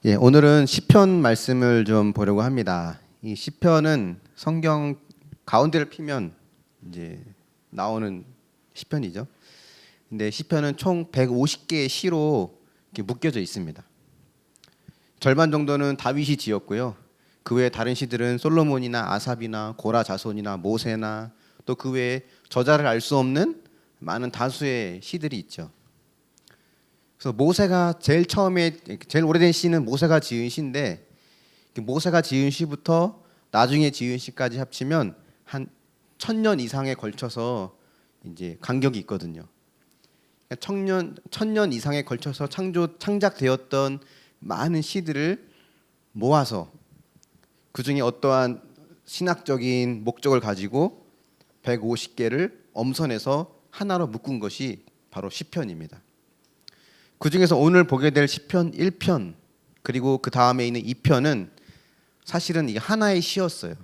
예, 오늘은 시편 말씀을 좀 보려고 합니다. 이 시편은 성경 가운데를 피면 이제 나오는 시편이죠. 근데 시편은 총 150개의 시로 이렇게 묶여져 있습니다. 절반 정도는 다윗이 지었고요. 그 외에 다른 시들은 솔로몬이나 아삽이나 고라 자손이나 모세나 또 그 외에 저자를 알 수 없는 많은 다수의 시들이 있죠. 그래서 모세가 제일 처음에 제일 오래된 시는 모세가 지은 시인데 모세가 지은 시부터 나중에 지은 시까지 합치면 한 1000년 이상에 걸쳐서 이제 간격이 있거든요. 천년 이상에 걸쳐서 창작되었던 많은 시들을 모아서 그 중에 어떠한 신학적인 목적을 가지고 150개를 엄선해서 하나로 묶은 것이 바로 시편입니다. 그 중에서 오늘 보게 될 시편 1편 그리고 그 다음에 있는 2편은 사실은 이게 하나의 시였어요.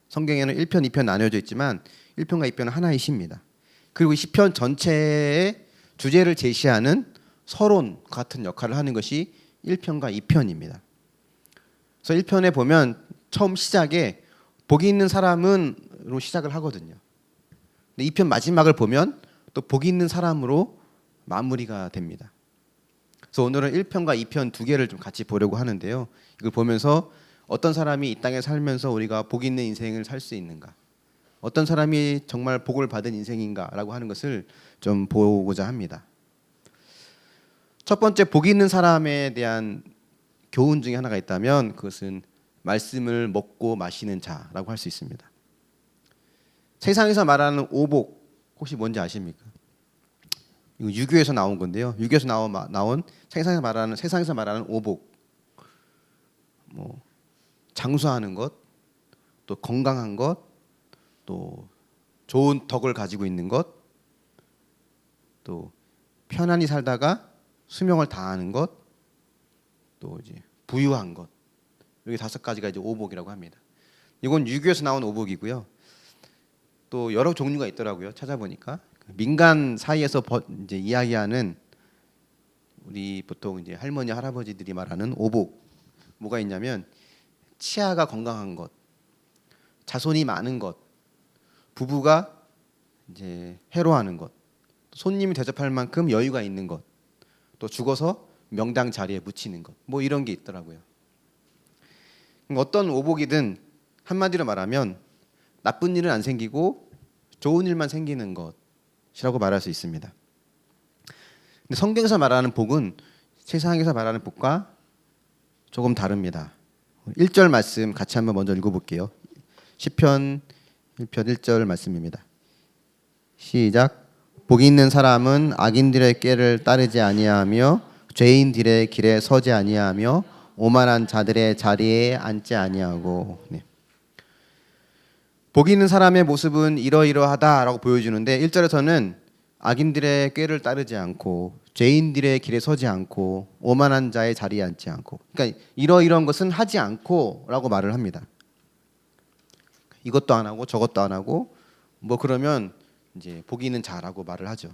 성경에는 1편, 2편 나뉘어져 있지만 1편과 2편은 하나의 시입니다. 그리고 시편 전체의 주제를 제시하는 서론 같은 역할을 하는 것이 1편과 2편입니다. 그래서 1편에 보면 처음 시작에 복이 있는 사람은로 시작을 하거든요. 근데 2편 마지막을 보면 또 복이 있는 사람으로 마무리가 됩니다. 그래서 오늘은 1편과 2편 두 개를 좀 같이 보려고 하는데요. 이걸 보면서 어떤 사람이 이 땅에 살면서 우리가 복 있는 인생을 살 수 있는가, 어떤 사람이 정말 복을 받은 인생인가라고 하는 것을 좀 보고자 합니다. 첫 번째 복 있는 사람에 대한 교훈 중에 하나가 있다면 그것은 말씀을 먹고 마시는 자라고 할 수 있습니다. 세상에서 말하는 오복 혹시 뭔지 아십니까? 이거 유교에서 나온 건데요. 유교에서 나온 세상에서 말하는 오복, 뭐 장수하는 것, 또 건강한 것, 또 좋은 덕을 가지고 있는 것, 또 편안히 살다가 수명을 다하는 것, 또 이제 부유한 것. 여기 5가지가 이제 오복이라고 합니다. 이건 유교에서 나온 오복이고요. 또 여러 종류가 있더라고요. 찾아보니까 민간 사이에서 이제 이야기하는 우리 보통 이제 할머니 할아버지들이 말하는 오복 뭐가 있냐면 치아가 건강한 것, 자손이 많은 것, 부부가 이제 해로하는 것, 손님이 대접할 만큼 여유가 있는 것, 또 죽어서 명당 자리에 묻히는 것, 뭐 이런 게 있더라고요. 어떤 오복이든 한마디로 말하면 나쁜 일은 안 생기고 좋은 일만 생기는 것이라고 말할 수 있습니다. 근데 성경에서 말하는 복은 세상에서 말하는 복과 조금 다릅니다. 1절 말씀 같이 한번 먼저 읽어볼게요. 시편 1편 1절 말씀입니다. 시작. 복이 있는 사람은 악인들의 꾀를 따르지 아니하며 죄인들의 길에 서지 아니하며 오만한 자들의 자리에 앉지 아니하고. 네. 복이 있는 사람의 모습은 이러이러하다라고 보여주는데 1절에서는 악인들의 꾀를 따르지 않고 죄인들의 길에 서지 않고 오만한 자의 자리에 앉지 않고, 그러니까 이러이러한 것은 하지 않고라고 말을 합니다. 이것도 안 하고 저것도 안 하고 뭐 그러면 이제 복이 있는 자라고 말을 하죠.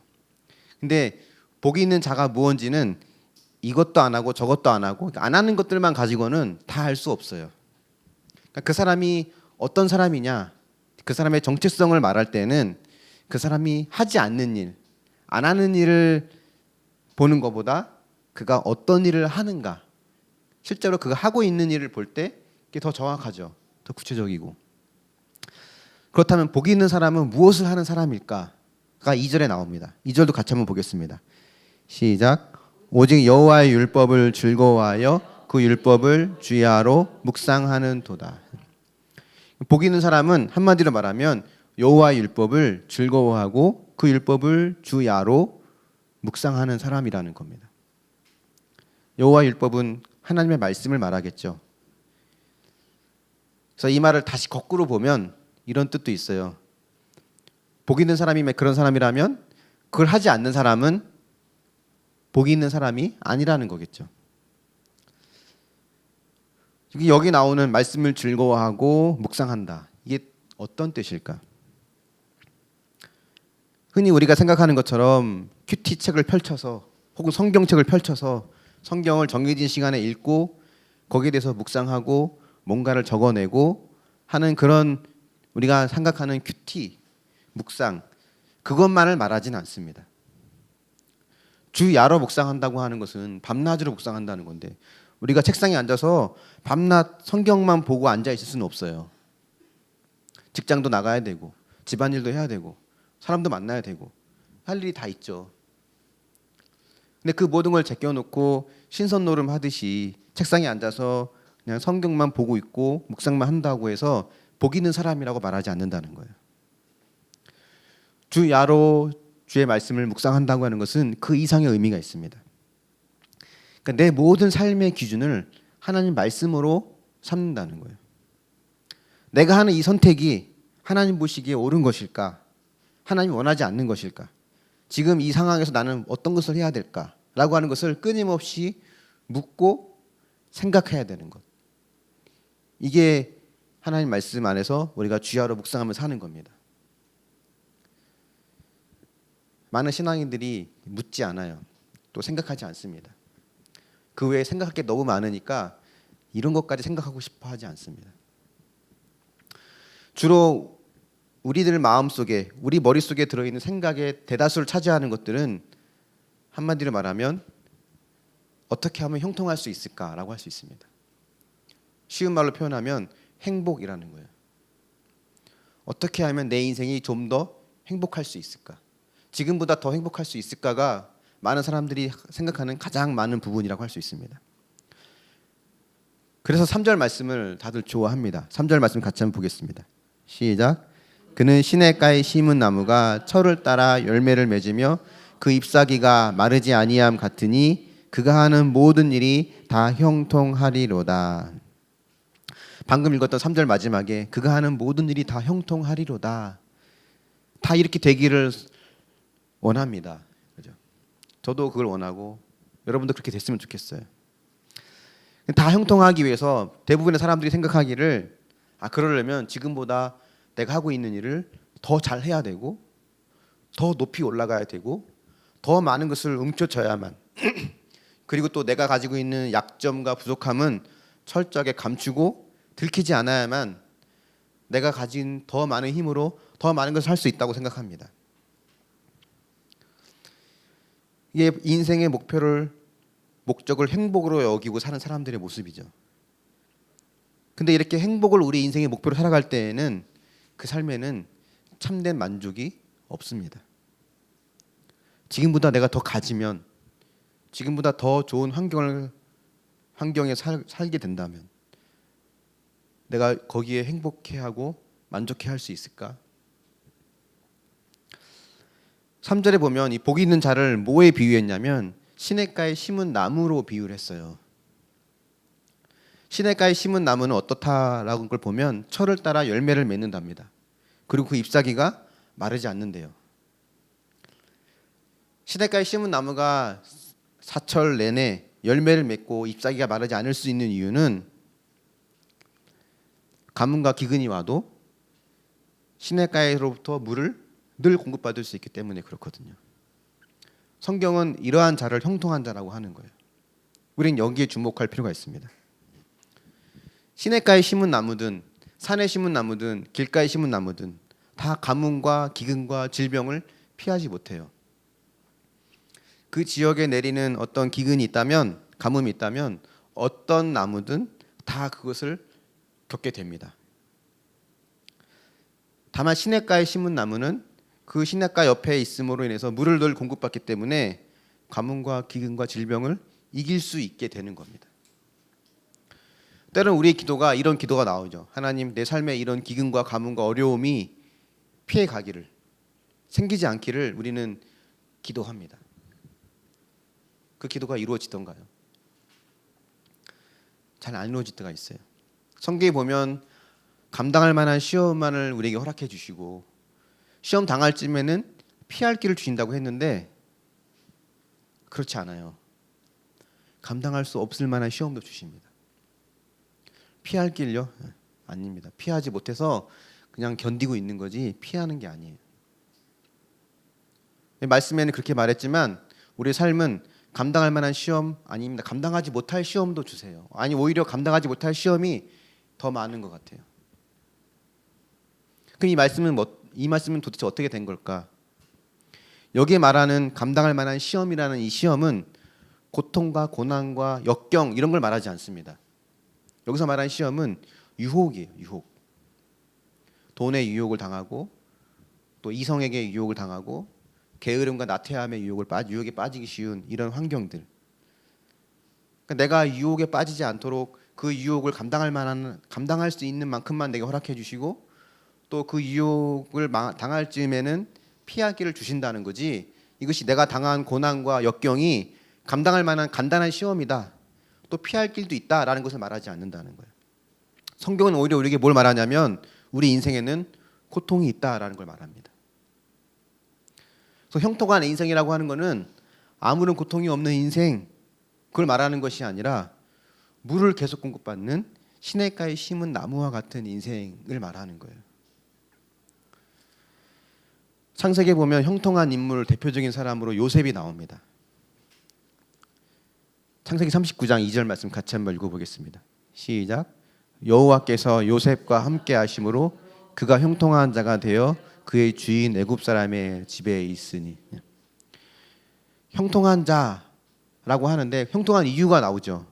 근데 복이 있는 자가 무언지는 이것도 안 하고 저것도 안 하고 안 하는 것들만 가지고는 다 알 수 없어요. 그러니까 그 사람이 어떤 사람이냐, 그 사람의 정체성을 말할 때는 그 사람이 하지 않는 일, 안 하는 일을 보는 것보다 그가 어떤 일을 하는가, 실제로 그가 하고 있는 일을 볼 때 이게 더 정확하죠. 더 구체적이고. 그렇다면 복이 있는 사람은 무엇을 하는 사람일까가 2절에 나옵니다. 2절도 같이 한번 보겠습니다. 시작. 오직 여호와의 율법을 즐거워하여 그 율법을 주야로 묵상하는 도다. 복이 있는 사람은 한마디로 말하면 여호와의 율법을 즐거워하고 그 율법을 주야로 묵상하는 사람이라는 겁니다. 여호와의 율법은 하나님의 말씀을 말하겠죠. 그래서 이 말을 다시 거꾸로 보면 이런 뜻도 있어요. 복이 있는 사람이 그런 사람이라면 그걸 하지 않는 사람은 복이 있는 사람이 아니라는 거겠죠. 여기 나오는 말씀을 즐거워하고 묵상한다. 이게 어떤 뜻일까? 흔히 우리가 생각하는 것처럼 큐티 책을 펼쳐서 혹은 성경책을 펼쳐서 성경을 정해진 시간에 읽고 거기에 대해서 묵상하고 뭔가를 적어내고 하는 그런 우리가 생각하는 큐티, 묵상 그것만을 말하진 않습니다. 주야로 묵상한다고 하는 것은 밤낮으로 묵상한다는 건데 우리가 책상에 앉아서 밤낮 성경만 보고 앉아 있을 수는 없어요. 직장도 나가야 되고 집안일도 해야 되고 사람도 만나야 되고 할 일이 다 있죠. 근데 그 모든 걸 제껴놓고 신선노름 하듯이 책상에 앉아서 그냥 성경만 보고 있고 묵상만 한다고 해서 복 있는 사람이라고 말하지 않는다는 거예요. 주야로 주의 말씀을 묵상한다고 하는 것은 그 이상의 의미가 있습니다. 그러니까 내 모든 삶의 기준을 하나님 말씀으로 삼는다는 거예요. 내가 하는 이 선택이 하나님 보시기에 옳은 것일까? 하나님이 원하지 않는 것일까? 지금 이 상황에서 나는 어떤 것을 해야 될까라고 하는 것을 끊임없이 묻고 생각해야 되는 것. 이게 하나님 말씀 안에서 우리가 주야로 묵상하면서 하는 겁니다. 많은 신앙인들이 묻지 않아요. 또 생각하지 않습니다. 그 외에 생각할 게 너무 많으니까 이런 것까지 생각하고 싶어 하지 않습니다. 주로 우리들 마음속에 우리 머릿속에 들어있는 생각의 대다수를 차지하는 것들은 한마디로 말하면 어떻게 하면 형통할 수 있을까라고 할 수 있습니다. 쉬운 말로 표현하면 행복이라는 거예요. 어떻게 하면 내 인생이 좀 더 행복할 수 있을까? 지금보다 더 행복할 수 있을까가 많은 사람들이 생각하는 가장 많은 부분이라고 할 수 있습니다. 그래서 3절 말씀을 다들 좋아합니다. 3절 말씀 같이 한번 보겠습니다. 시작. 그는 시냇가에 심은 나무가 철을 따라 열매를 맺으며 그 잎사귀가 마르지 아니함 같으니 그가 하는 모든 일이 다 형통하리로다. 방금 읽었던 3절 마지막에 그가 하는 모든 일이 다 형통하리로다. 다 이렇게 되기를 원합니다. 그죠? 저도 그걸 원하고 여러분도 그렇게 됐으면 좋겠어요. 다 형통하기 위해서 대부분의 사람들이 생각하기를 그러려면 지금보다 내가 하고 있는 일을 더 잘해야 되고 더 높이 올라가야 되고 더 많은 것을 움켜쥐어야만 그리고 또 내가 가지고 있는 약점과 부족함은 철저하게 감추고 들키지 않아야만 내가 가진 더 많은 힘으로 더 많은 것을 할 수 있다고 생각합니다. 이게 인생의 목적을 행복으로 여기고 사는 사람들의 모습이죠. 근데 이렇게 행복을 우리 인생의 목표로 살아갈 때에는 그 삶에는 참된 만족이 없습니다. 지금보다 내가 더 가지면 지금보다 더 좋은 환경에 살게 된다면 내가 거기에 행복해하고 만족해할 수 있을까? 3절에 보면 이 복이 있는 자를 뭐에 비유했냐면 시냇가에 심은 나무로 비유를 했어요. 시냇가에 심은 나무는 어떻다라고 걸 보면 철을 따라 열매를 맺는답니다. 그리고 그 잎사귀가 마르지 않는데요. 시냇가에 심은 나무가 사철 내내 열매를 맺고 잎사귀가 마르지 않을 수 있는 이유는 가뭄과 기근이 와도 시냇가에로부터 물을 늘 공급받을 수 있기 때문에 그렇거든요. 성경은 이러한 자를 형통한 자라고 하는 거예요. 우리는 여기에 주목할 필요가 있습니다. 시냇가에 심은 나무든 산에 심은 나무든 길가에 심은 나무든 다 가뭄과 기근과 질병을 피하지 못해요. 그 지역에 내리는 어떤 기근이 있다면 가뭄이 있다면 어떤 나무든 다 그것을 겪게 됩니다. 다만 시냇가에 심은 나무는 그 시냇가 옆에 있음으로 인해서 물을 늘 공급받기 때문에 가뭄과 기근과 질병을 이길 수 있게 되는 겁니다. 때로는 우리의 기도가 이런 기도가 나오죠. 하나님, 내 삶에 이런 기근과 가뭄과 어려움이 피해 가기를, 생기지 않기를 우리는 기도합니다. 그 기도가 이루어지던가요? 잘 안 이루어질 때가 있어요. 성경에 보면 감당할 만한 시험만을 우리에게 허락해 주시고 시험 당할 쯤에는 피할 길을 주신다고 했는데 그렇지 않아요. 감당할 수 없을 만한 시험도 주십니다. 피할 길요? 아닙니다. 피하지 못해서 그냥 견디고 있는 거지 피하는 게 아니에요. 말씀에는 그렇게 말했지만 우리의 삶은 감당할 만한 시험 아닙니다. 감당하지 못할 시험도 주세요. 아니 오히려 감당하지 못할 시험이 더 많은 것 같아요. 그럼 이 말씀은 도대체 어떻게 된 걸까? 여기에 말하는 감당할 만한 시험이라는 이 시험은 고통과 고난과 역경 이런 걸 말하지 않습니다. 여기서 말하는 시험은 유혹이에요. 유혹. 돈의 유혹을 당하고 또 이성에게 유혹을 당하고 게으름과 나태함의 유혹에 빠지기 쉬운 이런 환경들. 그러니까 내가 유혹에 빠지지 않도록 그 유혹을 감당할 수 있는 만큼만 내게 허락해 주시고 또 그 유혹을 당할 즈음에는 피하기를 주신다는 거지. 이것이 내가 당한 고난과 역경이 감당할 만한 간단한 시험이다. 또 피할 길도 있다라는 것을 말하지 않는다는 거예요. 성경은 오히려 우리에게 뭘 말하냐면 우리 인생에는 고통이 있다라는 걸 말합니다. 그래서 형통한 인생이라고 하는 것은 아무런 고통이 없는 인생 그걸 말하는 것이 아니라 물을 계속 공급받는 시냇가에 심은 나무와 같은 인생을 말하는 거예요. 창세기에 보면 형통한 인물 대표적인 사람으로 요셉이 나옵니다. 창세기 39장 2절 말씀 같이 한번 읽어보겠습니다. 시작. 여호와께서 요셉과 함께 하심으로 그가 형통한 자가 되어 그의 주인 애굽 사람의 집에 있으니. 형통한 자라고 하는데 형통한 이유가 나오죠.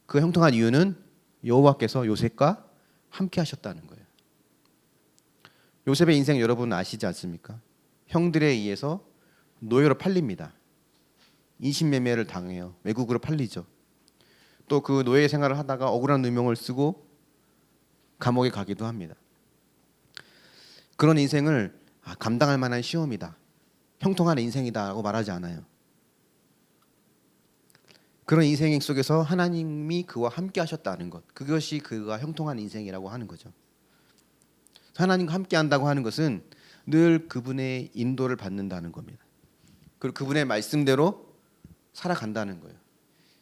그 형통한 이유는 여호와께서 요셉과 함께 하셨다는 거예요. 요셉의 인생 여러분 아시지 않습니까? 형들에 의해서 노예로 팔립니다. 인신매매를 당해요. 외국으로 팔리죠. 또 그 노예 생활을 하다가 억울한 누명을 쓰고 감옥에 가기도 합니다. 그런 인생을 감당할 만한 시험이다. 형통한 인생이다라고 말하지 않아요. 그런 인생 속에서 하나님이 그와 함께 하셨다는 것. 그것이 그가 형통한 인생이라고 하는 거죠. 하나님과 함께 한다고 하는 것은 늘 그분의 인도를 받는다는 겁니다. 그리고 그분의 말씀대로 살아간다는 거예요.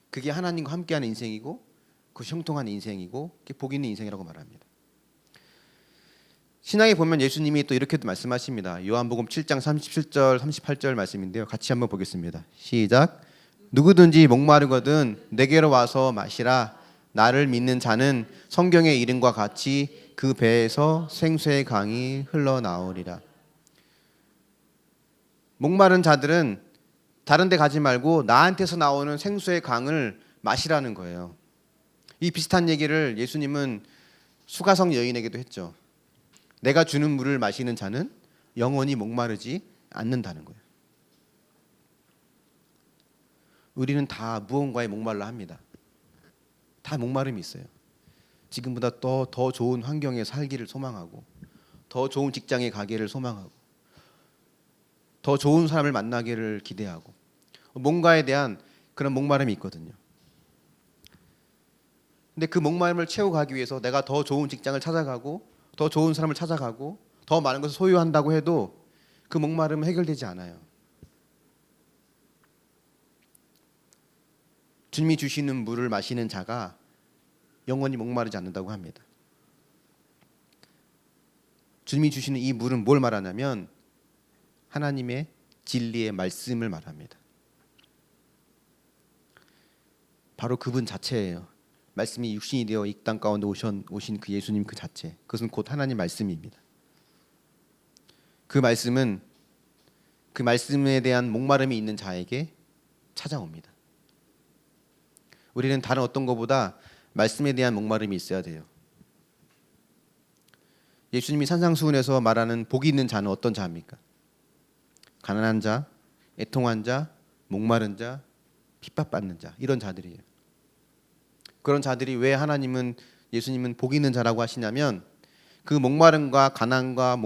그게 하나님과 함께하는 인생이고 그 형통한 인생이고 복 있는 인생이라고 말합니다. 신약에 보면 예수님이 또 이렇게도 말씀하십니다. 요한복음 7장 37절 38절 말씀인데요. 같이 한번 보겠습니다. 시작. 누구든지 목마르거든 내게로 와서 마시라. 나를 믿는 자는 성경의 이름과 같이 그 배에서 생수의 강이 흘러나오리라. 목마른 자들은 다른 데 가지 말고 나한테서 나오는 생수의 강을 마시라는 거예요. 이 비슷한 얘기를 예수님은 수가성 여인에게도 했죠. 내가 주는 물을 마시는 자는 영원히 목마르지 않는다는 거예요. 우리는 다 무언가에 목말라 합니다. 다 목마름이 있어요. 지금보다 더 좋은 환경에 살기를 소망하고 더 좋은 직장에 가기를 소망하고 더 좋은 사람을 만나기를 기대하고 뭔가에 대한 그런 목마름이 있거든요. 근데 그 목마름을 채워가기 위해서 내가 더 좋은 직장을 찾아가고 더 좋은 사람을 찾아가고 더 많은 것을 소유한다고 해도 그 목마름은 해결되지 않아요. 주님이 주시는 물을 마시는 자가 영원히 목마르지 않는다고 합니다. 주님이 주시는 이 물은 뭘 말하냐면 하나님의 진리의 말씀을 말합니다. 바로 그분 자체예요. 말씀이 육신이 되어 이 땅 가운데 오신 그 예수님 그 자체. 그것은 곧 하나님 말씀입니다. 그 말씀은 그 말씀에 대한 목마름이 있는 자에게 찾아옵니다. 우리는 다른 어떤 것보다 말씀에 대한 목마름이 있어야 돼요. 예수님이 산상수훈에서 말하는 복이 있는 자는 어떤 자입니까? 가난한 자, 애통한 자, 목마른 자, 핍박받는 자 이런 자들이에요. 그런 자들이 왜 예수님은 복 있는 자라고 하시냐면 그 목마름과 가난과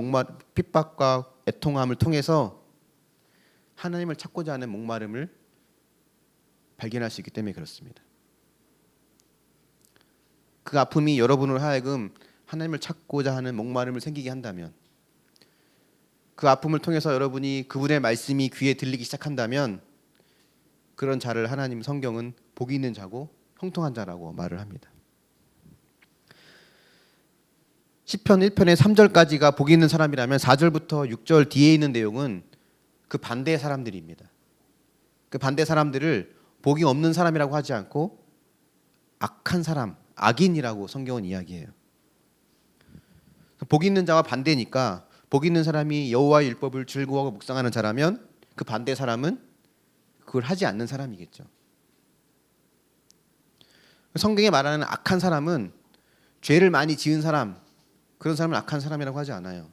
핍박과 애통함을 통해서 하나님을 찾고자 하는 목마름을 발견할 수 있기 때문에 그렇습니다. 그 아픔이 여러분을 하여금 하나님을 찾고자 하는 목마름을 생기게 한다면 그 아픔을 통해서 여러분이 그분의 말씀이 귀에 들리기 시작한다면 그런 자를 하나님 성경은 복이 있는 자고 형통한 자라고 말을 합니다. 시편 1편의 3절까지가 복이 있는 사람이라면 4절부터 6절 뒤에 있는 내용은 그 반대의 사람들입니다. 그 반대 사람들을 복이 없는 사람이라고 하지 않고 악한 사람, 악인이라고 성경은 이야기해요. 복 있는 자와 반대니까 복 있는 사람이 여호와의 율법을 즐거워하고 묵상하는 자라면 그 반대 사람은 그걸 하지 않는 사람이겠죠. 성경에 말하는 악한 사람은 죄를 많이 지은 사람, 그런 사람을 악한 사람이라고 하지 않아요.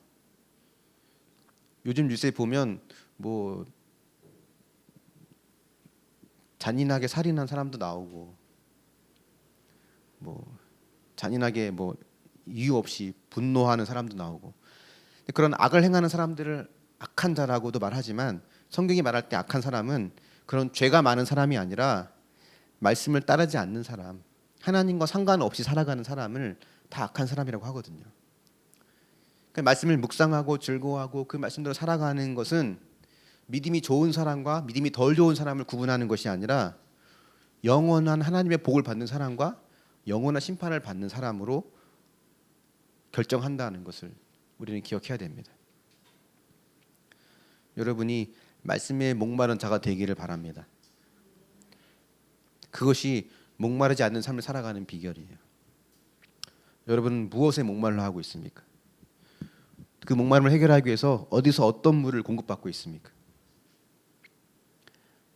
요즘 뉴스에 보면 뭐 잔인하게 살인한 사람도 나오고 뭐 잔인하게 뭐 이유 없이 분노하는 사람도 나오고, 그런 악을 행하는 사람들을 악한 자라고도 말하지만 성경이 말할 때 악한 사람은 그런 죄가 많은 사람이 아니라 말씀을 따르지 않는 사람, 하나님과 상관없이 살아가는 사람을 다 악한 사람이라고 하거든요. 그 말씀을 묵상하고 즐거워하고 그 말씀대로 살아가는 것은 믿음이 좋은 사람과 믿음이 덜 좋은 사람을 구분하는 것이 아니라 영원한 하나님의 복을 받는 사람과 영원한 심판을 받는 사람으로 결정한다는 것을 우리는 기억해야 됩니다. 여러분이 말씀에 목마른 자가 되기를 바랍니다. 그것이 목마르지 않는 삶을 살아가는 비결이에요. 여러분은 무엇에 목말라 하고 있습니까? 그 목마름을 해결하기 위해서 어디서 어떤 물을 공급받고 있습니까?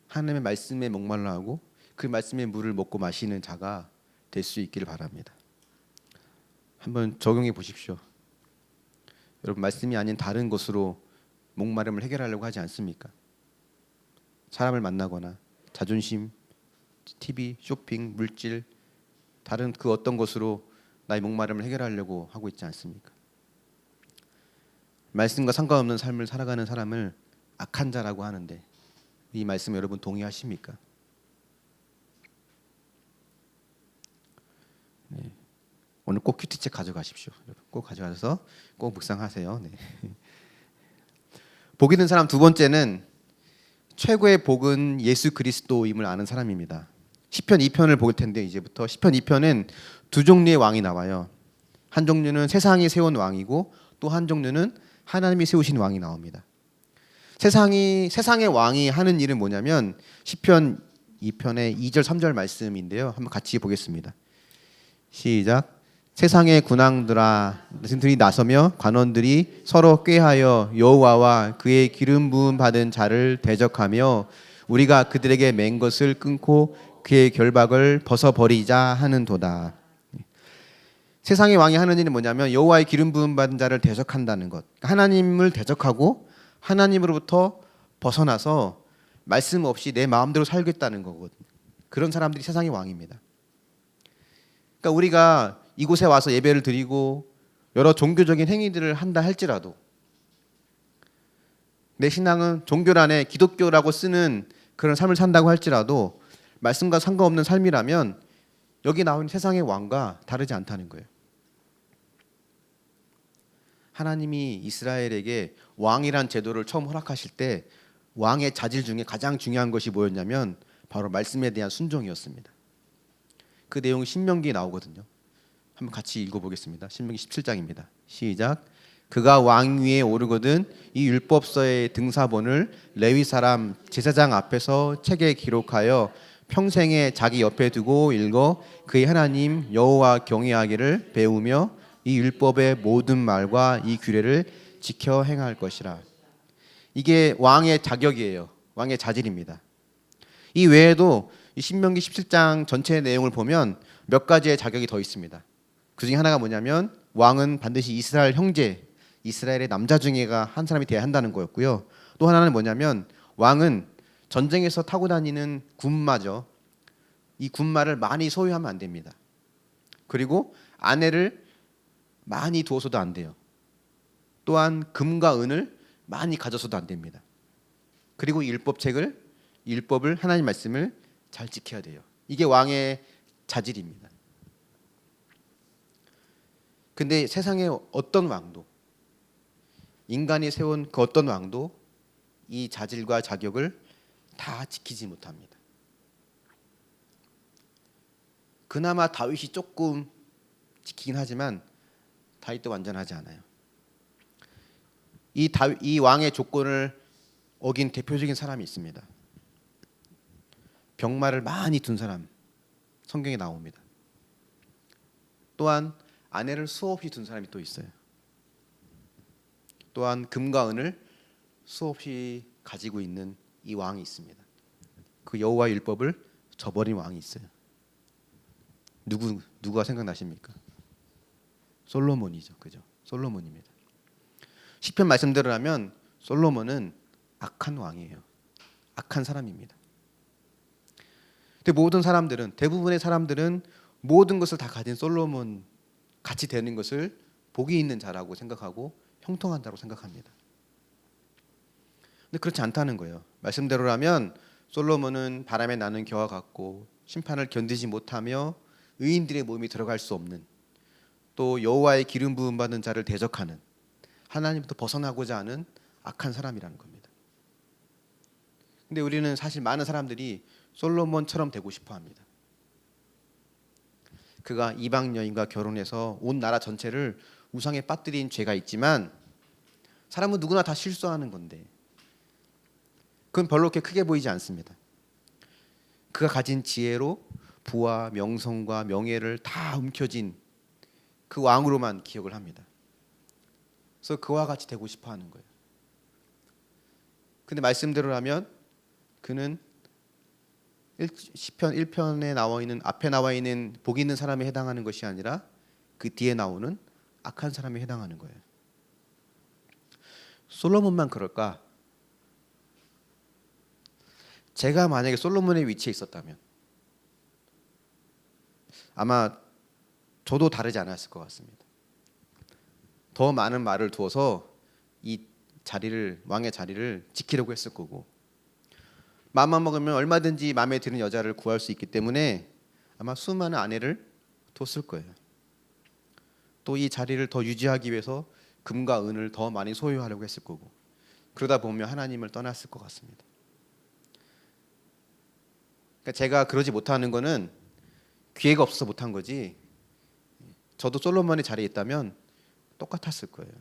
하나님의 말씀에 목말라 하고 그 말씀의 물을 먹고 마시는 자가 될 수 있기를 바랍니다. 한번 적용해 보십시오. 여러분, 말씀이 아닌 다른 것으로 목마름을 해결하려고 하지 않습니까? 사람을 만나거나 자존심, TV, 쇼핑, 물질, 다른 그 어떤 것으로 나의 목마름을 해결하려고 하고 있지 않습니까? 말씀과 상관없는 삶을 살아가는 사람을 악한 자라고 하는데 이 말씀 여러분 동의하십니까? 네. 오늘 꼭 큐티책 가져가십시오. 꼭 가져가서 꼭 묵상하세요. 네. 복 있는 사람 두 번째는 최고의 복은 예수 그리스도임을 아는 사람입니다. 시편 2편을 볼 텐데 이제부터 시편 2편은 두 종류의 왕이 나와요. 한 종류는 세상이 세운 왕이고 또 한 종류는 하나님이 세우신 왕이 나옵니다. 세상의 왕이 하는 일은 뭐냐면 시편 2편의 2절 3절 말씀인데요. 한번 같이 보겠습니다. 시작. 세상의 군왕들이 나서며 관원들이 서로 꾀하여 여호와와 그의 기름 부음 받은 자를 대적하며 우리가 그들에게 맨 것을 끊고 그의 결박을 벗어버리자 하는도다. 세상의 왕이 하는 일은 뭐냐면 여호와의 기름 부음 받은 자를 대적한다는 것. 하나님을 대적하고 하나님으로부터 벗어나서 말씀 없이 내 마음대로 살겠다는 거거든요. 그런 사람들이 세상의 왕입니다. 그러니까 우리가 이곳에 와서 예배를 드리고 여러 종교적인 행위들을 한다 할지라도 내 신앙은 종교란에 기독교라고 쓰는 그런 삶을 산다고 할지라도 말씀과 상관없는 삶이라면 여기 나온 세상의 왕과 다르지 않다는 거예요. 하나님이 이스라엘에게 왕이란 제도를 처음 허락하실 때 왕의 자질 중에 가장 중요한 것이 뭐였냐면 바로 말씀에 대한 순종이었습니다. 그 내용이 신명기에 나오거든요. 한번 같이 읽어보겠습니다. 신명기 17장입니다. 시작. 그가 왕 위에 오르거든 이 율법서의 등사본을 레위 사람 제사장 앞에서 책에 기록하여 평생에 자기 옆에 두고 읽어 그의 하나님 여호와 경외하기를 배우며 이 율법의 모든 말과 이 규례를 지켜 행할 것이라. 이게 왕의 자격이에요. 왕의 자질입니다. 이 외에도 이 신명기 17장 전체의 내용을 보면 몇 가지의 자격이 더 있습니다. 그 중에 하나가 뭐냐면 왕은 반드시 이스라엘 형제, 이스라엘의 남자 중에가 한 사람이 돼야 한다는 거였고요. 또 하나는 뭐냐면 왕은 전쟁에서 타고 다니는 군마죠. 이 군마를 많이 소유하면 안 됩니다. 그리고 아내를 많이 두어서도 안 돼요. 또한 금과 은을 많이 가져서도 안 됩니다. 그리고 율법을 하나님 말씀을 잘 지켜야 돼요. 이게 왕의 자질입니다. 근데 세상의 어떤 왕도, 인간이 세운 그 어떤 왕도 이 자질과 자격을 다 지키지 못합니다. 그나마 다윗이 조금 지키긴 하지만 다윗도 완전하지 않아요. 이 왕의 조건을 어긴 대표적인 사람이 있습니다. 병마를 많이 둔 사람 성경에 나옵니다. 또한 아내를 수없이 둔 사람이 또 있어요. 또한 금과 은을 수없이 가지고 있는 이 왕이 있습니다. 그 여호와의 율법을 저버린 왕이 있어요. 누가 생각나십니까? 솔로몬이죠. 그죠? 솔로몬입니다. 시편 말씀대로라면 솔로몬은 악한 왕이에요. 악한 사람입니다. 근데 모든 사람들은, 대부분의 사람들은 모든 것을 다 가진 솔로몬 같이 되는 것을 복이 있는 자라고 생각하고 형통한다고 생각합니다. 근데 그렇지 않다는 거예요. 말씀대로라면 솔로몬은 바람에 나는 겨와 같고 심판을 견디지 못하며 의인들의 몸이 들어갈 수 없는, 또 여호와의 기름 부음 받은 자를 대적하는, 하나님부터 벗어나고자 하는 악한 사람이라는 겁니다. 근데 우리는 사실 많은 사람들이 솔로몬처럼 되고 싶어 합니다. 그가 이방 여인과 결혼해서 온 나라 전체를 우상에 빠뜨린 죄가 있지만 사람은 누구나 다 실수하는 건데 그건 별로 그렇게 크게 보이지 않습니다. 그가 가진 지혜로 부와 명성과 명예를 다 움켜쥔 그 왕으로만 기억을 합니다. 그래서 그와 같이 되고 싶어 하는 거예요. 근데 말씀대로라면 그는 시편 1편에 나와 있는, 앞에 나와 있는 복 있는 사람에 해당하는 것이 아니라 그 뒤에 나오는 악한 사람에 해당하는 거예요. 솔로몬만 그럴까? 제가 만약에 솔로몬의 위치에 있었다면 아마 저도 다르지 않았을 것 같습니다. 더 많은 말을 두어서 이 자리를, 왕의 자리를 지키려고 했을 거고, 마음만 먹으면 얼마든지 마음에 드는 여자를 구할 수 있기 때문에 아마 수많은 아내를 뒀을 거예요. 또 이 자리를 더 유지하기 위해서 금과 은을 더 많이 소유하려고 했을 거고, 그러다 보면 하나님을 떠났을 것 같습니다. 그러니까 제가 그러지 못하는 거는 기회가 없어서 못한 거지, 저도 솔로몬의 자리에 있다면 똑같았을 거예요.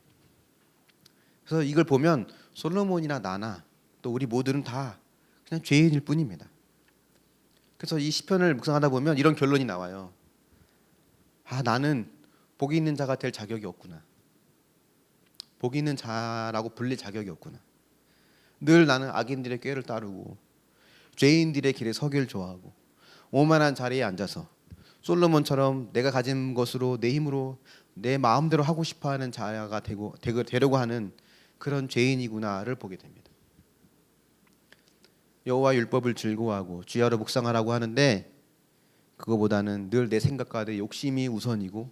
그래서 이걸 보면 솔로몬이나 나나 또 우리 모두는 다 그냥 죄인일 뿐입니다. 그래서 이 시편을 묵상하다 보면 이런 결론이 나와요. 아, 나는 복이 있는 자가 될 자격이 없구나. 복이 있는 자라고 불릴 자격이 없구나. 늘 나는 악인들의 꾀를 따르고 죄인들의 길에 서기를 좋아하고 오만한 자리에 앉아서 솔로몬처럼 내가 가진 것으로 내 힘으로 내 마음대로 하고 싶어하는 자가 되려고 하는 그런 죄인이구나를 보게 됩니다. 여호와 율법을 즐거워하고 주야로 묵상하라고 하는데 그거보다는 늘 내 생각과 내 욕심이 우선이고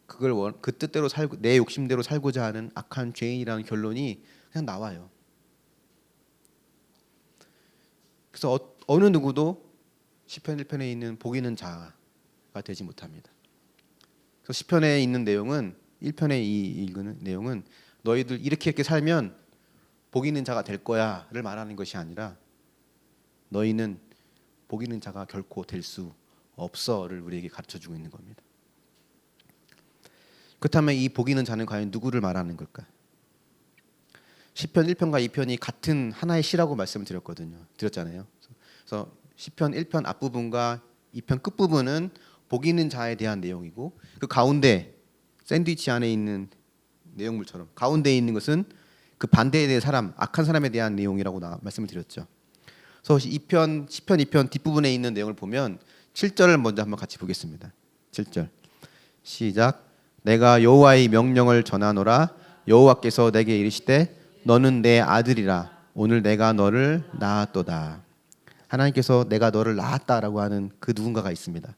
그걸 그 뜻대로 살고 내 욕심대로 살고자 하는 악한 죄인이라는 결론이 그냥 나와요. 그래서 어느 누구도 시편 1편에 있는 복 있는 자가 되지 못합니다. 그래서 시편에 있는 내용은 1편에 읽는 내용은 너희들 이렇게 살면 복 있는 자가 될 거야를 말하는 것이 아니라 너희는 복 있는 자가 결코 될 수 없어를 우리에게 가르쳐주고 있는 겁니다. 그렇다면 이 복 있는 자는 과연 누구를 말하는 걸까? 시편 1편과 2편이 같은 하나의 시라고 말씀을 드렸잖아요. 그래서 시편 1편 앞부분과 2편 끝부분은 복 있는 자에 대한 내용이고 그 가운데 샌드위치 안에 있는 내용물처럼 가운데에 있는 것은 그 반대에 대한 사람, 악한 사람에 대한 내용이라고 말씀을 드렸죠. 그래서 시편 2편 뒷부분에 있는 내용을 보면 7절을 먼저 한번 같이 보겠습니다. 7절 시작. 내가 여호와의 명령을 전하노라. 여호와께서 내게 이르시되 너는 내 아들이라. 오늘 내가 너를 낳았도다. 하나님께서 내가 너를 낳았다라고 하는 그 누군가가 있습니다.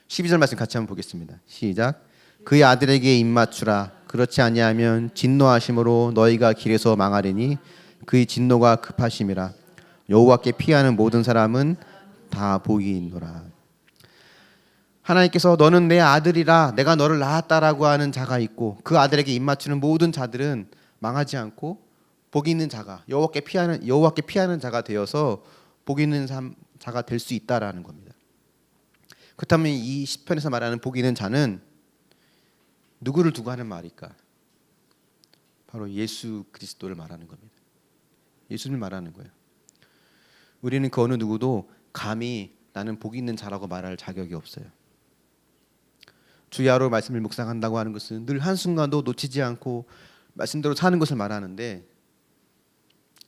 12절 말씀 같이 한번 보겠습니다. 시작. 그의 아들에게 입맞추라. 그렇지 아니하면 진노하심으로 너희가 길에서 망하리니 그의 진노가 급하심이라. 여호와께 피하는 모든 사람은 다 복이 있노라. 하나님께서 너는 내 아들이라 내가 너를 낳았다라고 하는 자가 있고 그 아들에게 입맞추는 모든 자들은 망하지 않고 복이 있는 자가 여호와께 피하는 자가 되어서 복이 있는 자가 될 수 있다라는 겁니다. 그렇다면 이 시편에서 말하는 복이 있는 자는 누구를 두고 하는 말일까? 바로 예수 그리스도를 말하는 겁니다. 예수님을 말하는 거예요. 우리는 그 어느 누구도 감히 나는 복 있는 자라고 말할 자격이 없어요. 주야로 말씀을 묵상한다고 하는 것은 늘 한순간도 놓치지 않고 말씀대로 사는 것을 말하는데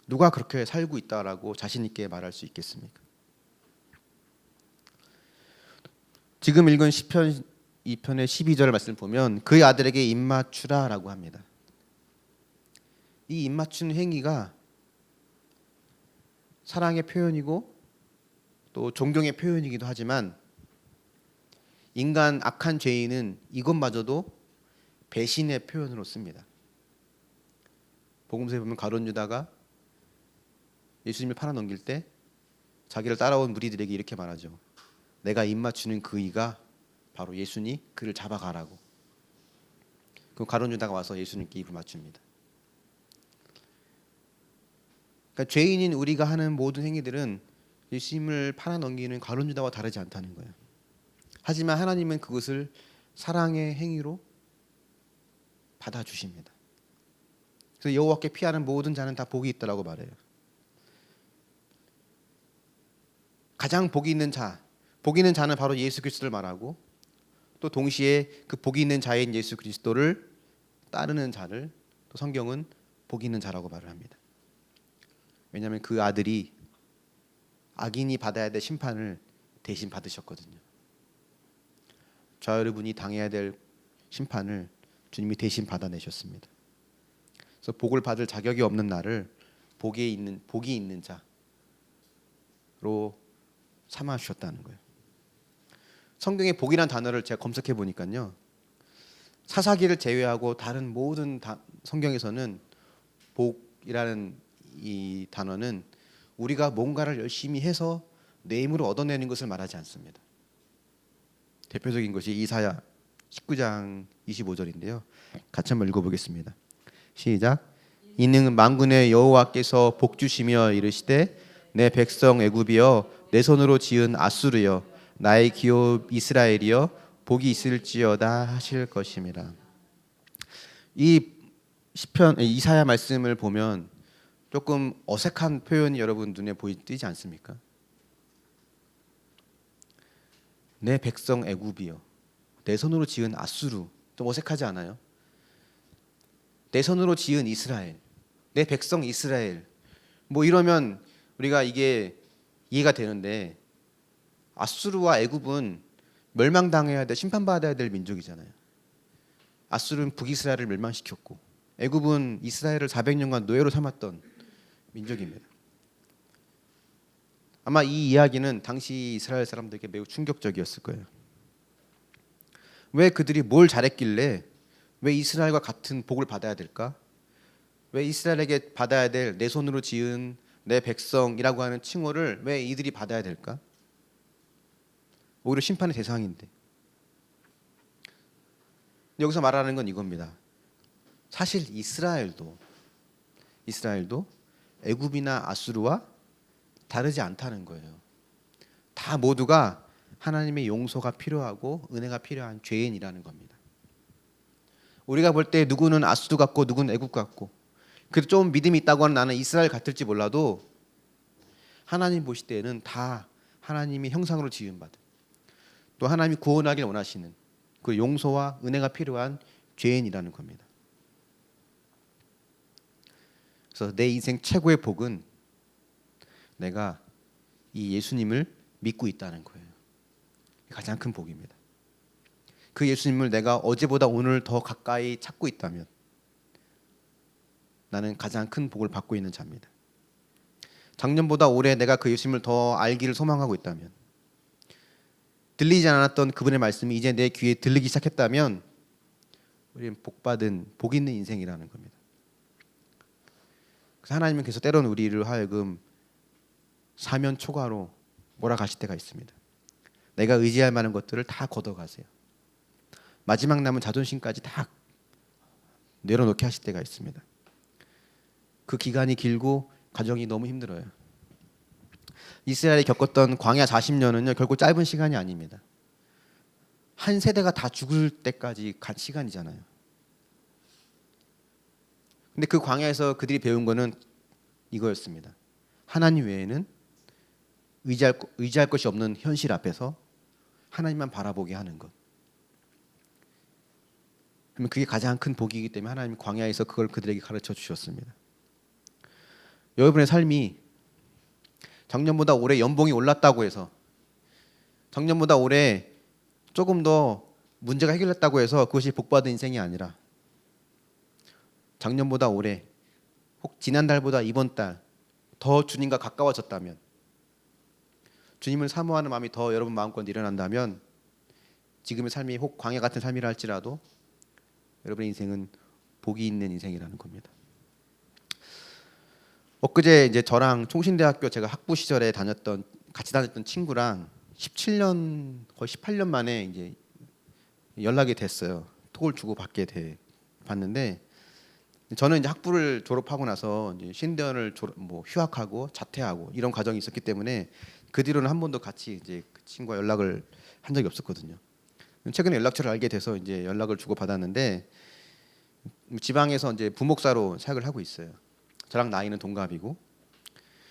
누가 그렇게 살고 있다라고 자신 있게 말할 수 있겠습니까? 지금 읽은 시편 2편의 12절 말씀을 보면 그의 아들에게 입맞추라라고 합니다. 이 입맞추는 행위가 사랑의 표현이고 또 존경의 표현이기도 하지만 인간 악한 죄인은 이것마저도 배신의 표현으로 씁니다. 복음서에 보면 가룟 유다가 예수님을 팔아넘길 때 자기를 따라온 무리들에게 이렇게 말하죠. 내가 입맞추는 그 이가 바로 예수니 그를 잡아가라고. 그 가룟 유다가 와서 예수님께 입을 맞춥니다. 그러니까 죄인인 우리가 하는 모든 행위들은 예수님을 팔아넘기는 가룟 유다와 다르지 않다는 거예요. 하지만 하나님은 그것을 사랑의 행위로 받아주십니다. 그래서 여호와께 피하는 모든 자는 다 복이 있다라고 말해요. 가장 복이 있는 자, 복이 있는 자는 바로 예수 그리스도를 말하고 또 동시에 그 복이 있는 자인 예수 그리스도를 따르는 자를 또 성경은 복이 있는 자라고 말을 합니다. 왜냐하면 그 아들이 악인이 받아야 될 심판을 대신 받으셨거든요. 저 여러분이 당해야 될 심판을 주님이 대신 받아내셨습니다. 그래서 복을 받을 자격이 없는 나를 복이 있는 자로 삼아 주셨다는 거예요. 성경에 복이란 단어를 제가 검색해 보니까요. 사사기를 제외하고 다른 모든 성경에서는 복이라는 이 단어는 우리가 뭔가를 열심히 해서 내 힘으로 얻어내는 것을 말하지 않습니다. 대표적인 것이 이사야 19장 25절인데요. 같이 한번 읽어보겠습니다. 시작. 이는 만군의 여호와께서 복 주시며 이르시되 내 백성 애굽이여 내 손으로 지은 아수르여 나의 기업 이스라엘이여 복이 있을지어다 하실 것임이라. 이 시편 이사야 말씀을 보면 조금 어색한 표현이 여러분 눈에 띄지 않습니까? 내 백성 애굽이여 내 손으로 지은 아수르 좀 어색하지 않아요? 내 손으로 지은 이스라엘 내 백성 이스라엘 뭐 이러면 우리가 이게 이해가 되는데 아수르와 애굽은 멸망당해야 될 심판받아야 될 민족이잖아요. 아수르는 북이스라엘을 멸망시켰고 애굽은 이스라엘을 400년간 노예로 삼았던 민족입니다. 아마 이 이야기는 당시 이스라엘 사람들에게 매우 충격적이었을 거예요. 왜 그들이 뭘 잘했길래 왜 이스라엘과 같은 복을 받아야 될까? 왜 이스라엘에게 받아야 될 내 손으로 지은 내 백성이라고 하는 칭호를 왜 이들이 받아야 될까? 오히려 심판의 대상인데. 여기서 말하는 건 이겁니다. 사실 이스라엘도 애굽이나 아수르와 다르지 않다는 거예요. 다 모두가 하나님의 용서가 필요하고 은혜가 필요한 죄인이라는 겁니다. 우리가 볼 때 누구는 아수르 같고 누구는 애굽 같고 그래도 좀 믿음이 있다고 하는 나는 이스라엘 같을지 몰라도 하나님 보실 때에는 다 하나님의 형상으로 지음받은 또 하나님이 구원하길 원하시는 그 용서와 은혜가 필요한 죄인이라는 겁니다. 그래서 내 인생 최고의 복은 내가 이 예수님을 믿고 있다는 거예요. 가장 큰 복입니다. 그 예수님을 내가 어제보다 오늘 더 가까이 찾고 있다면 나는 가장 큰 복을 받고 있는 자입니다. 작년보다 올해 내가 그 예수님을 더 알기를 소망하고 있다면 들리지 않았던 그분의 말씀이 이제 내 귀에 들리기 시작했다면 우리는 복 있는 인생이라는 겁니다. 그래서 하나님은 계속 때로는 우리를 하여금 사면 초과로 몰아가실 때가 있습니다. 내가 의지할 만한 것들을 다 걷어가세요. 마지막 남은 자존심까지 다 내려놓게 하실 때가 있습니다. 그 기간이 길고 과정이 너무 힘들어요. 이스라엘이 겪었던 광야 40년은요 결코 짧은 시간이 아닙니다. 한 세대가 다 죽을 때까지 간 시간이잖아요. 근데 그 광야에서 그들이 배운 거는 이거였습니다. 하나님 외에는 의지할 것이 없는 현실 앞에서 하나님만 바라보게 하는 것. 그러면 그게 가장 큰 복이기 때문에 하나님이 광야에서 그걸 그들에게 가르쳐 주셨습니다. 여러분의 삶이 작년보다 올해 연봉이 올랐다고 해서, 작년보다 올해 조금 더 문제가 해결됐다고 해서 그것이 복받은 인생이 아니라, 작년보다 올해, 혹 지난달보다 이번 달 더 주님과 가까워졌다면, 주님을 사모하는 마음이 더 여러분 마음껏 일어난다면, 지금의 삶이 혹 광야 같은 삶이라 할지라도 여러분의 인생은 복이 있는 인생이라는 겁니다. 엊그제 이제 저랑 총신대학교 제가 학부 시절에 같이 다녔던 친구랑 17년 거의 18년 만에 이제 연락이 됐어요. 톡을 주고 봤는데, 저는 이제 학부를 졸업하고 나서 이제 신대원을 휴학하고 자퇴하고 이런 과정이 있었기 때문에 그 뒤로는 한 번도 같이 이제 그 친구와 연락을 한 적이 없었거든요. 최근에 연락처를 알게 돼서 이제 연락을 주고 받았는데, 지방에서 이제 부목사로 사역을 하고 있어요. 저랑 나이는 동갑이고,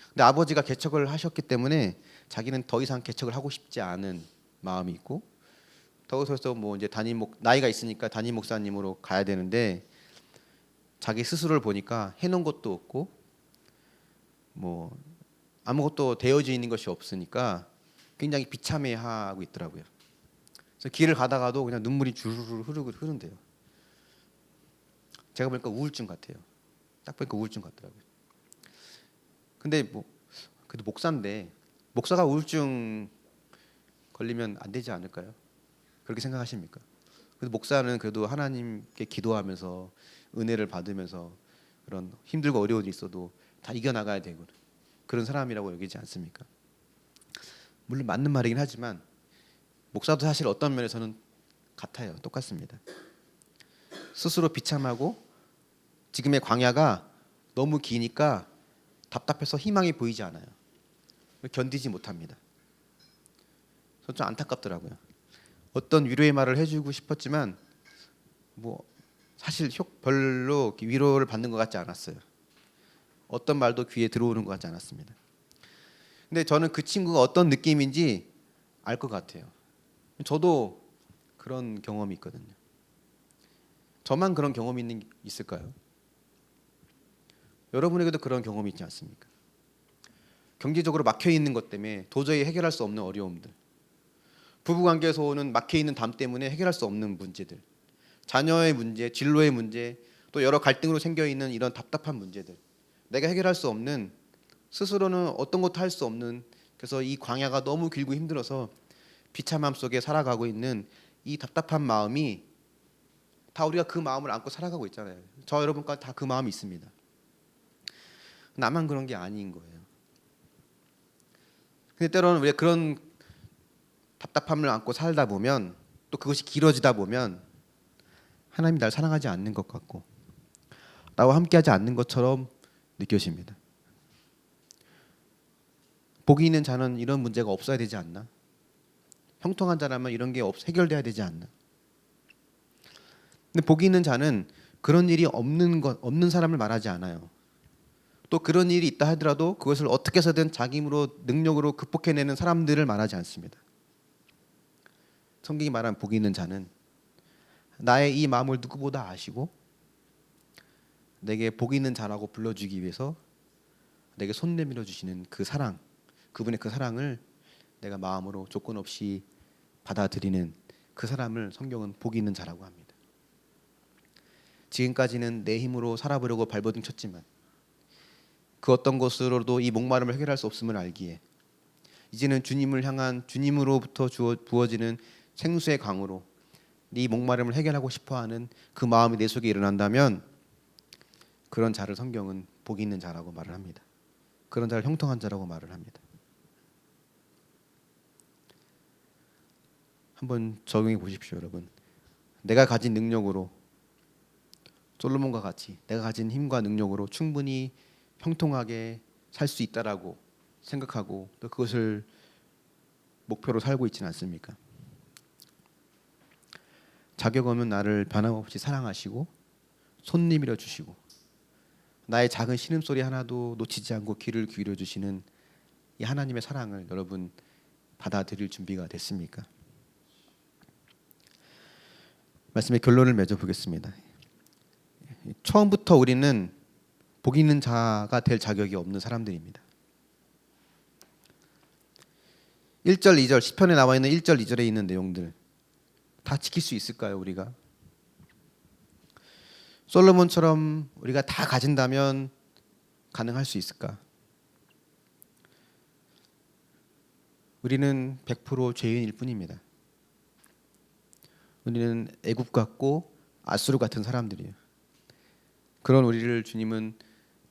근데 아버지가 개척을 하셨기 때문에 자기는 더 이상 개척을 하고 싶지 않은 마음이 있고, 더워서 뭐 이제 나이가 있으니까 담임 목사님으로 가야 되는데, 자기 스스로를 보니까 해놓은 것도 없고 뭐 아무것도 되어져 있는 것이 없으니까 굉장히 비참해하고 있더라고요. 그래서 길을 가다가도 그냥 눈물이 주르르 흐른대요. 제가 보니까 우울증 같아요. 딱 보니까 우울증 같더라고요. 근데 그래도 목사인데, 목사가 우울증 걸리면 안 되지 않을까요? 그렇게 생각하십니까? 그래도 목사는 그래도 하나님께 기도하면서 은혜를 받으면서 그런 힘들고 어려운 일이 있어도 다 이겨나가야 되고 그런 사람이라고 여기지 않습니까? 물론 맞는 말이긴 하지만 목사도 사실 어떤 면에서는 같아요. 똑같습니다. 스스로 비참하고 지금의 광야가 너무 기니까 답답해서 희망이 보이지 않아요. 견디지 못합니다. 그래서 좀 안타깝더라고요. 어떤 위로의 말을 해주고 싶었지만 사실 별로 위로를 받는 것 같지 않았어요. 어떤 말도 귀에 들어오는 것 같지 않았습니다. 근데 저는 그 친구가 어떤 느낌인지 알 것 같아요. 저도 그런 경험이 있거든요. 저만 그런 경험이 있을까요? 여러분에게도 그런 경험이 있지 않습니까? 경제적으로 막혀 있는 것 때문에 도저히 해결할 수 없는 어려움들, 부부관계에서 오는 막혀 있는 담 때문에 해결할 수 없는 문제들, 자녀의 문제, 진로의 문제, 또 여러 갈등으로 생겨 있는 이런 답답한 문제들, 내가 해결할 수 없는, 스스로는 어떤 것도 할 수 없는, 그래서 이 광야가 너무 길고 힘들어서 비참함 속에 살아가고 있는 이 답답한 마음이 다 우리가 그 마음을 안고 살아가고 있잖아요. 저 여러분과 다 그 마음이 있습니다. 나만 그런 게 아닌 거예요. 근데 때로는 우리가 그런 답답함을 안고 살다 보면, 또 그것이 길어지다 보면 하나님이 날 사랑하지 않는 것 같고 나와 함께하지 않는 것처럼 느껴집니다. 복이 있는 자는 이런 문제가 없어야 되지 않나? 형통한 자라면 이런 게 해결돼야 되지 않나? 근데 복이 있는 자는 그런 일이 없는 사람을 말하지 않아요. 또 그런 일이 있다 하더라도 그것을 어떻게 해서든 자기 힘으로 능력으로 극복해내는 사람들을 말하지 않습니다. 성경이 말한 복이 있는 자는 나의 이 마음을 누구보다 아시고 내게 복이 있는 자라고 불러주기 위해서 내게 손 내밀어 주시는 그 사랑, 그분의 그 사랑을 내가 마음으로 조건 없이 받아들이는 그 사람을 성경은 복이 있는 자라고 합니다. 지금까지는 내 힘으로 살아보려고 발버둥 쳤지만 그 어떤 것으로도 이 목마름을 해결할 수 없음을 알기에 이제는 주님을 향한, 주님으로부터 부어지는 생수의 강으로 이 목마름을 해결하고 싶어하는 그 마음이 내 속에 일어난다면 그런 자를 성경은 복이 있는 자라고 말을 합니다. 그런 자를 형통한 자라고 말을 합니다. 한번 적용해 보십시오, 여러분. 내가 가진 능력으로, 솔로몬과 같이 내가 가진 힘과 능력으로 충분히 형통하게 살 수 있다라고 생각하고 또 그것을 목표로 살고 있지는 않습니까? 자격 없는 나를 변함없이 사랑하시고 손 내밀어 주시고 나의 작은 신음소리 하나도 놓치지 않고 귀를 기울여 주시는 이 하나님의 사랑을 여러분 받아들일 준비가 됐습니까? 말씀의 결론을 맺어 보겠습니다. 처음부터 우리는 복 있는 자가 될 자격이 없는 사람들입니다. 1절, 2절 시편에 나와 있는 1절, 2절에 있는 내용들 다 지킬 수 있을까요, 우리가? 솔로몬처럼 우리가 다 가진다면 가능할 수 있을까? 우리는 100% 죄인일 뿐입니다. 우리는 애굽 같고 아수르 같은 사람들이에요. 그런 우리를 주님은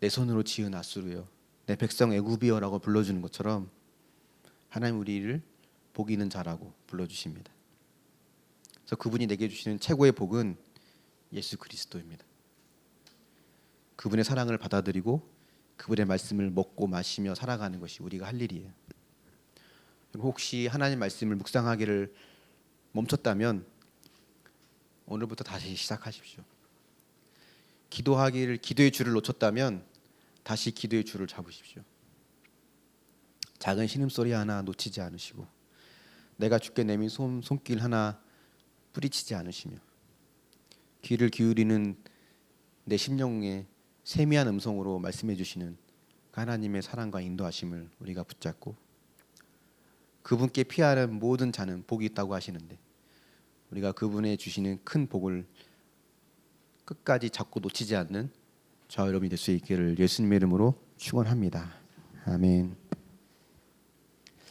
내 손으로 지은 아수르요, 내 백성 애굽이여라고 불러주는 것처럼 하나님 우리를 복 있는 자라고 불러주십니다. 그래서 그분이 내게 주시는 최고의 복은 예수 그리스도입니다. 그분의 사랑을 받아들이고 그분의 말씀을 먹고 마시며 살아가는 것이 우리가 할 일이에요. 혹시 하나님 말씀을 묵상하기를 멈췄다면 오늘부터 다시 시작하십시오. 기도의 줄을 놓쳤다면 다시 기도의 줄을 잡으십시오. 작은 신음소리 하나 놓치지 않으시고 내가 주께 내민 손길 하나 뿌리치지 않으시며 귀를 기울이는 내 심령의 세미한 음성으로 말씀해 주시는 하나님의 사랑과 인도하심을 우리가 붙잡고 그분께 피하는 모든 자는 복이 있다고 하시는데 우리가 그분의 주시는 큰 복을 끝까지 잡고 놓치지 않는 저와 여러분이 될 수 있기를 예수님의 이름으로 축원합니다. 아멘.